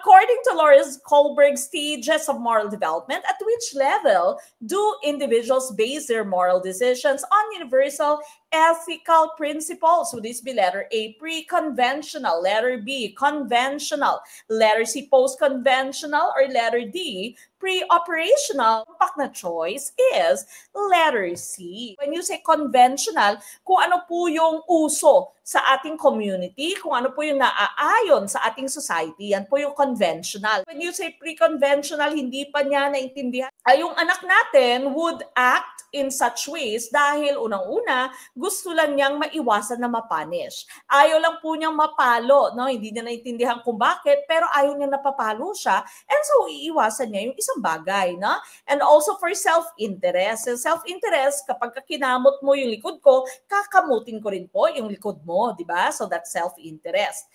According to Loris Kohlberg's stages of moral development, at which level do individuals base their moral decisions on universal ethical principles? Would this be letter A, pre-conventional, letter B, conventional, letter C, post-conventional, or letter D, pre-operational? Tumpak na choice is letter C. When you say conventional, kung ano po yung uso sa ating community, kung ano po yung naaayon sa ating society, yan po yung conventional. When you say pre-conventional, hindi pa niya naintindihan. Yung anak natin would act in such ways dahil unang-una, gusto lang niyang maiwasan na mapunish. Ayaw lang po niyang mapalo, no? Hindi niya naintindihan kung bakit, pero ayaw niya napapalo siya, and so iiwasan niya yung isang bagay, no? And also for self-interest. Self-interest, kapag kinamot mo yung likod ko, kakamutin ko rin po yung likod mo, di ba? So that's self-interest.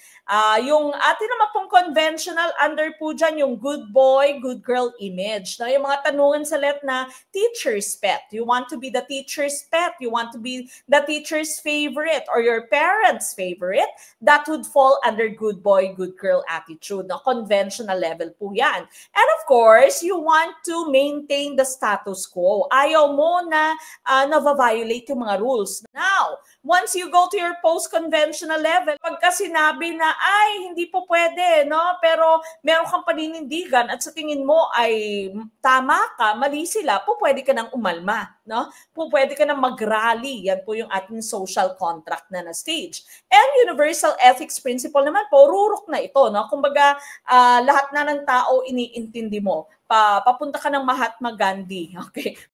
Yung atin naman pong conventional, under po dyan yung good boy, good girl image. No? Yung mga tanungan sa let na teacher's pet. You want to be the teacher's pet. You want to be the teacher's favorite or your parents' favorite. That would fall under good boy, good girl attitude. No? Conventional level po yan. And of course, you want to maintain the status quo. Ayaw mo na na-violate yung mga rules. Now, once you go to your post-conventional level, pagka sinabi na, ay, hindi po pwede, no? Pero meron kang paninindigan at sa tingin mo ay tama ka, mali sila, po pwede ka nang umalma, no? Po pwede ka nang mag-rally. Yan po yung ating social contract na stage. And universal ethics principle naman po, rurok na ito, no? Kumbaga, lahat na ng tao iniintindi mo. Papunta ka ng Mahatma Gandhi, okay?